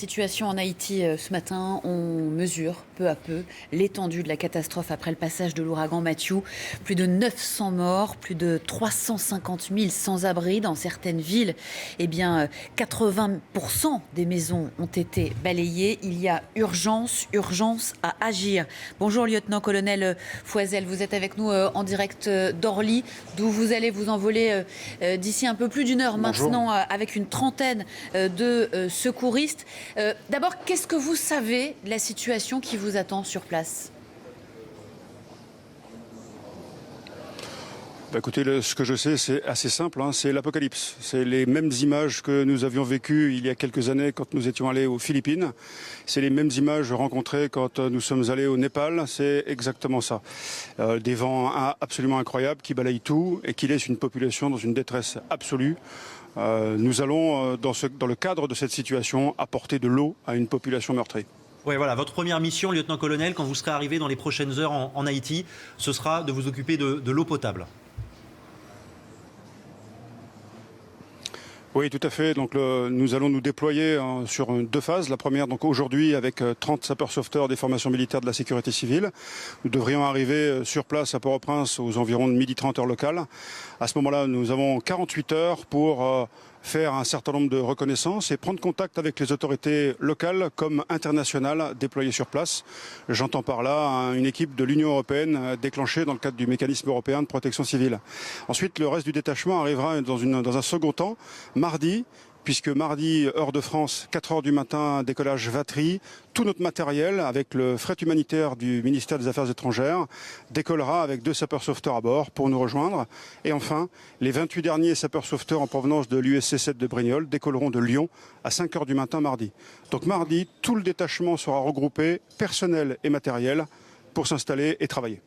Situation en Haïti ce matin, on mesure peu à peu l'étendue de la catastrophe après le passage de l'ouragan Matthew. Plus de 900 morts, plus de 350 000 sans-abri dans certaines villes. 80% des maisons ont été balayées. Il y a urgence à agir. Bonjour lieutenant-colonel Fouazel, vous êtes avec nous en direct d'Orly, d'où vous allez vous envoler d'ici un peu plus d'une heure maintenant avec une trentaine de secouristes. D'abord, qu'est-ce que vous savez de la situation qui vous attend sur place ? Écoutez, ce que je sais, c'est assez simple, c'est l'apocalypse. C'est les mêmes images que nous avions vécues il y a quelques années quand nous étions allés aux Philippines. C'est les mêmes images rencontrées quand nous sommes allés au Népal. C'est exactement ça. Des vents absolument incroyables qui balayent tout et qui laissent une population dans une détresse absolue. Nous allons, dans le cadre de cette situation, apporter de l'eau à une population meurtrie. Oui, voilà, votre première mission, lieutenant-colonel, quand vous serez arrivé dans les prochaines heures en Haïti, ce sera de vous occuper de l'eau potable. Oui, tout à fait. Donc, nous allons nous déployer sur deux phases. La première, donc aujourd'hui, avec 30 sapeurs-sauveteurs des formations militaires de la sécurité civile. Nous devrions arriver sur place à Port-au-Prince aux environs de 12h30 heure locale. À ce moment-là, nous avons 48 heures pour faire un certain nombre de reconnaissances et prendre contact avec les autorités locales comme internationales déployées sur place. J'entends par là une équipe de l'Union européenne déclenchée dans le cadre du mécanisme européen de protection civile. Ensuite, le reste du détachement arrivera dans un second temps, mardi, puisque mardi, heure de France, 4h du matin, décollage Vatry, tout notre matériel avec le fret humanitaire du ministère des Affaires étrangères décollera avec 2 sapeurs-sauveteurs à bord pour nous rejoindre. Et enfin, les 28 derniers sapeurs-sauveteurs en provenance de l'USC 7 de Brignoles décolleront de Lyon à 5h du matin mardi. Donc mardi, tout le détachement sera regroupé, personnel et matériel, pour s'installer et travailler.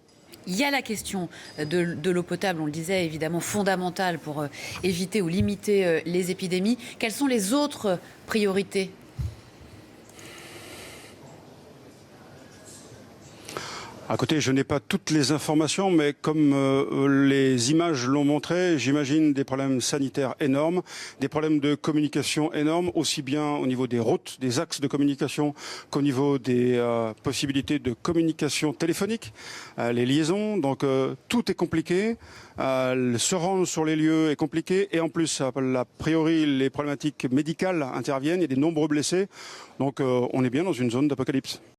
Il y a la question de l'eau potable, on le disait, évidemment fondamentale pour éviter ou limiter les épidémies. Quelles sont les autres priorités ? À côté, je n'ai pas toutes les informations, mais comme les images l'ont montré, j'imagine des problèmes sanitaires énormes, des problèmes de communication énormes, aussi bien au niveau des routes, des axes de communication, qu'au niveau des possibilités de communication téléphonique, les liaisons. Donc tout est compliqué. Se rendre sur les lieux est compliqué. Et en plus, a priori, les problématiques médicales interviennent. Il y a des nombreux blessés. Donc on est bien dans une zone d'apocalypse.